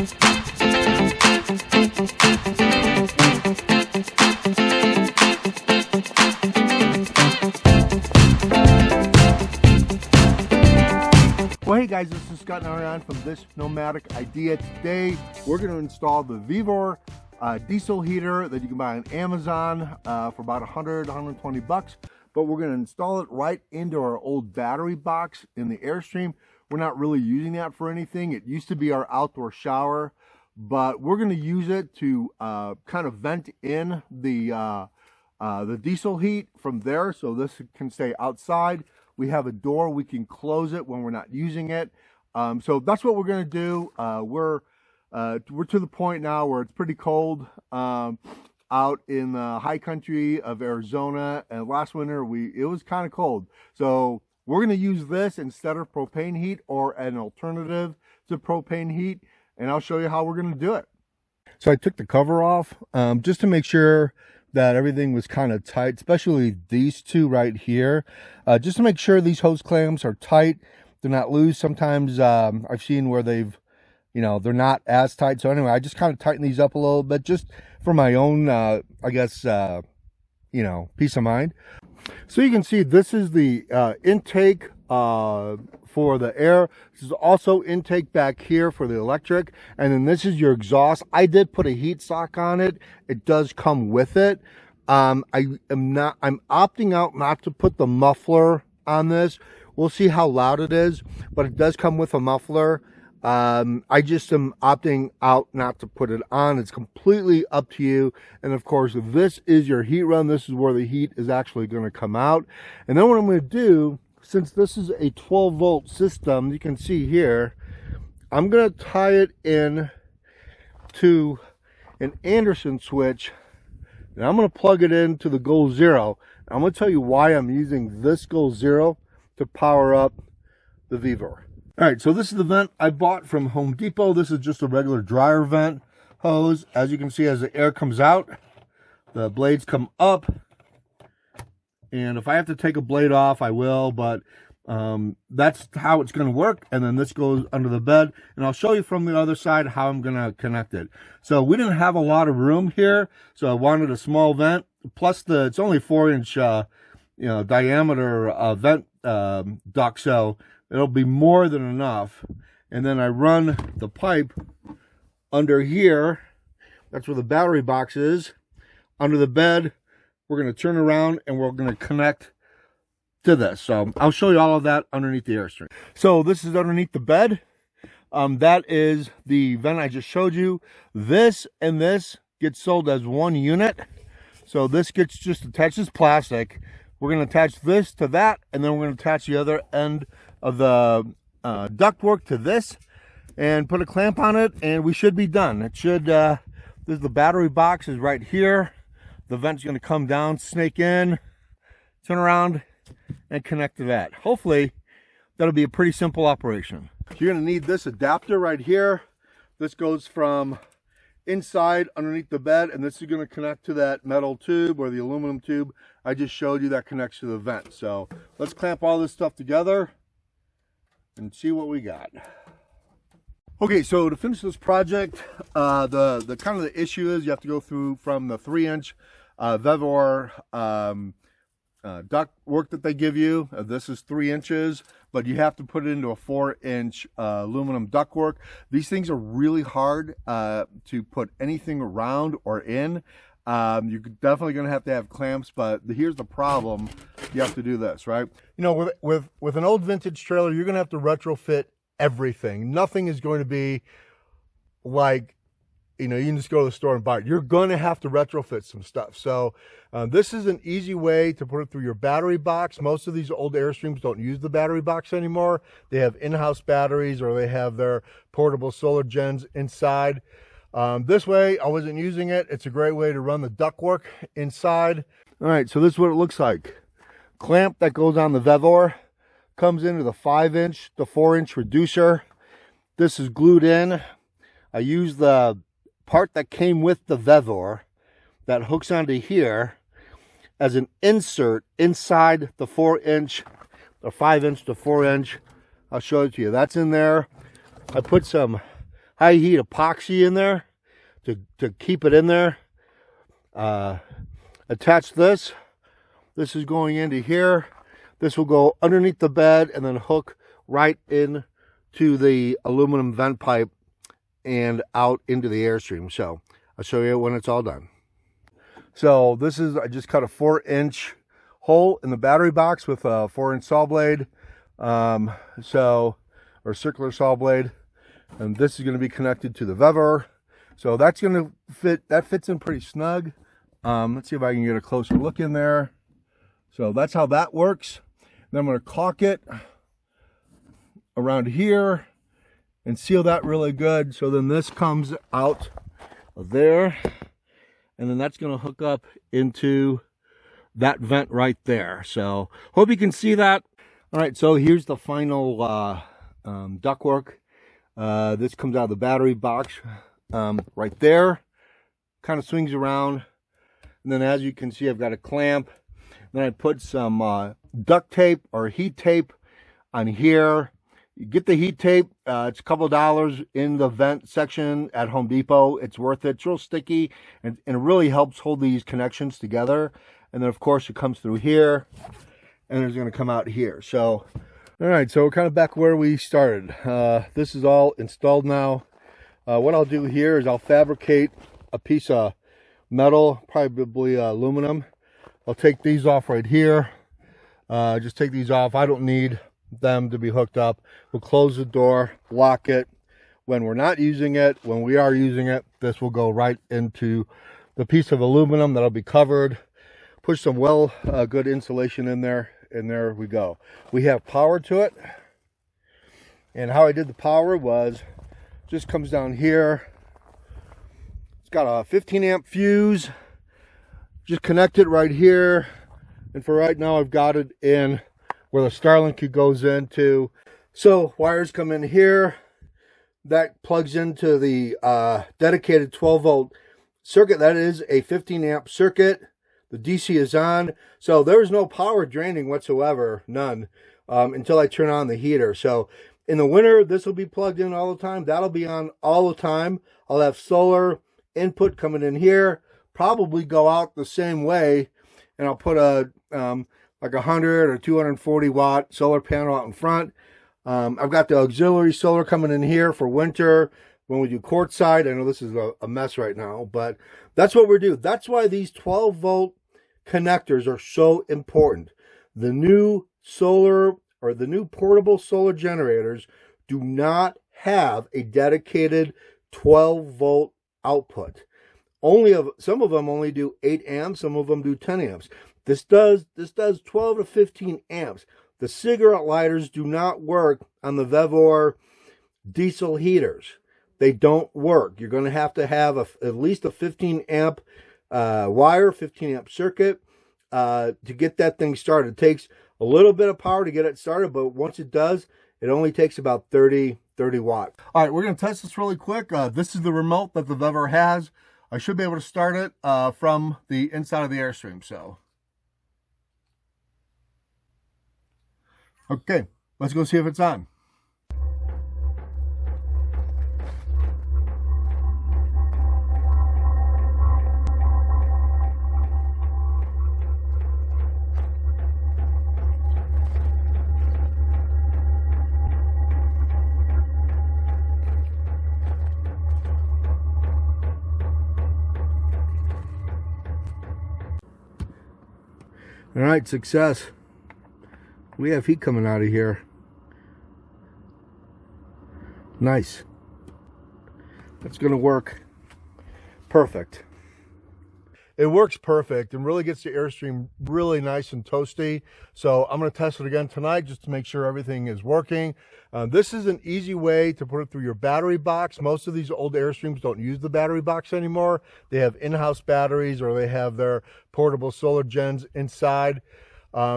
Well, hey guys, this is Scot Ariane from this Nomadic Idea. Today, we're going to install the Vevor Diesel Heater that you can buy on Amazon for about 120 bucks. But we're going to install it right into our old battery box in the Airstream. We're not really using that for anything. It used to be our outdoor shower, but we're going to use it to kind of vent in the diesel heat from there, so this can stay outside. We have a door, we can close it when we're not using it. So that's what we're going to do. We're to the point now where it's pretty cold out in the high country of Arizona, and last winter it was kind of cold. So we're going to use this instead of propane heat, or an alternative to propane heat, and I'll show you how we're going to do it. So I took the cover off just to make sure that everything was kind of tight, especially these two right here, just to make sure these hose clamps are tight, they're not loose. Sometimes I've seen where they've, they're not as tight. So anyway, I just kind of tighten these up a little bit just for my own, I guess, peace of mind. So you can see this is the intake for the air. This is also intake back here for the electric, and then this is your exhaust. I did put a heat sock on it. It does come with it. I'm opting out not to put the muffler on this. We'll see how loud it is, but it does come with a muffler. I just am opting out not to put it on. It's completely up to you. And of course, this is your heat run. This is where the heat is actually going to come out. And then what I'm going to do, since this is a 12-volt system, you can see here, I'm going to tie it in to an Anderson switch, and I'm going to plug it into the Goal Zero. I'm going to tell you why I'm using this Goal Zero to power up the Vevor. All right, so this is the vent I bought from Home Depot. This is just a regular dryer vent hose. As you can see, as the air comes out, the blades come up. And if I have to take a blade off, I will, but that's how it's going to work. And then this goes under the bed, and I'll show you from the other side how I'm going to connect it. So we didn't have a lot of room here, so I wanted a small vent. Plus, it's only 4-inch, diameter vent duct, so it'll be more than enough. And then I run the pipe under here. That's where the battery box is. Under the bed, we're going to turn around and we're going to connect to this. So I'll show you all of that underneath the Airstream. So this is underneath the bed. That is the vent I just showed you. This and this gets sold as one unit. So this gets just attached as plastic. We're going to attach this to that, and then we're going to attach the other end of the ductwork to this and put a clamp on it, and we should be done. It should, the battery box is right here. The vent's going to come down, snake in, turn around, and connect to that. Hopefully, that'll be a pretty simple operation. So you're going to need this adapter right here. This goes from inside underneath the bed, and this is going to connect to that metal tube or the aluminum tube I just showed you that connects to the vent. So let's clamp all this stuff together and see what we got. Okay, so to finish this project, the kind of the issue is you have to go through from the 3-inch Vevor duct work that they give you. This is 3 inches, but you have to put it into a 4-inch aluminum ductwork. These things are really hard to put anything around or in. You're definitely going to have clamps, but here's the problem. You have to do this, right? With an old vintage trailer, you're going to have to retrofit everything. Nothing is going to be like, you can just go to the store and buy it. You're going to have to retrofit some stuff. So this is an easy way to put it through your battery box. Most of these old Airstreams don't use the battery box anymore. They have in-house batteries, or they have their portable solar gens inside. This way, I wasn't using it. It's a great way to run the ductwork inside. All right, so this is what it looks like. Clamp that goes on the Vevor comes into the 5-inch to 4-inch reducer. This is glued in. I use the part that came with the Vevor that hooks onto here as an insert inside the 4-inch or 5-inch to 4-inch. I'll show it to you. That's in there. I put some high heat epoxy in there to keep it in there. Attach this. This is going into here. This will go underneath the bed and then hook right in to the aluminum vent pipe and out into the Airstream. So I'll show you when it's all done. So this is, I just cut a 4-inch hole in the battery box with a 4-inch saw blade, or circular saw blade, and this is going to be connected to the Vevor. So that's going to fit, that fits in pretty snug. Let's see if I can get a closer look in there. So that's how that works. Then I'm going to caulk it around here and seal that really good. So then this comes out of there, and then that's going to hook up into that vent right there. So hope you can see that. All right, so here's the final ductwork. This comes out of the battery box right there, kind of swings around, and then as you can see, I've got a clamp. Then I put some duct tape or heat tape on here. You get the heat tape, it's a couple dollars in the vent section at Home Depot. It's worth it. It's real sticky, and it really helps hold these connections together. And then of course it comes through here, and it's going to come out here. So all right, so we're kind of back where we started. This is all installed now. What I'll do here is I'll fabricate a piece of metal, probably aluminum. I'll take these off right here. Just take these off. I don't need them to be hooked up. We'll close the door, lock it. When we're not using it, when we are using it, this will go right into the piece of aluminum that'll be covered. Push some good insulation in there, and there we go. We have power to it. And how I did the power was, just comes down here. It's got a 15 amp fuse. Just connect it right here. And for right now, I've got it in where the Starlink goes into. So wires come in here. That plugs into the dedicated 12 volt circuit. That is a 15 amp circuit. The DC is on. So there's no power draining whatsoever, none, until I turn on the heater. So in the winter, this will be plugged in all the time. That'll be on all the time. I'll have solar input coming in here. Probably go out the same way, and I'll put a like 100 or 240 watt solar panel out in front. I've got the auxiliary solar coming in here for winter when we do courtside. I know this is a mess right now, but that's what we're doing. That's why these 12 volt connectors are so important. The new solar or the new portable solar generators do not have a dedicated 12 volt output. Some of them only do 8 amps, some of them do 10 amps. This does 12 to 15 amps. The cigarette lighters do not work on the Vevor diesel heaters. They don't work. You're going to have at least a 15 amp wire, 15 amp circuit to get that thing started. It takes a little bit of power to get it started, but once it does, it only takes about 30 watts. All right, we're going to test this really quick. This is the remote that the Vevor has. I should be able to start it from the inside of the Airstream. So, okay, let's go see if it's on. All right, success. We have heat coming out of here. Nice. That's going to work perfect. It works perfect and really gets the Airstream really nice and toasty. So I'm going to test it again tonight just to make sure everything is working. This is an easy way to put it through your battery box. Most of these old Airstreams don't use the battery box anymore. They have in-house batteries, or they have their portable solar gens inside.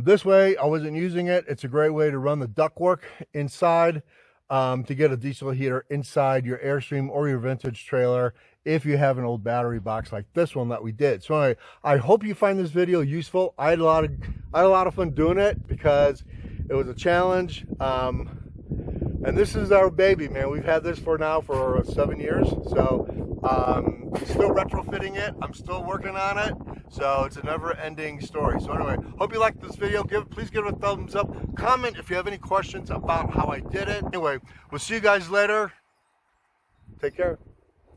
This way, I wasn't using it. It's a great way to run the ductwork inside to get a diesel heater inside your Airstream or your vintage trailer if you have an old battery box like this one that we did. So anyway, I hope you find this video useful. I had a lot of fun doing it because it was a challenge. And this is our baby, man. We've had this for 7 years. So still retrofitting it. I'm still working on it. So it's a never-ending story. So anyway, hope you liked this video. Please give it a thumbs up. Comment if you have any questions about how I did it. Anyway, we'll see you guys later. Take care.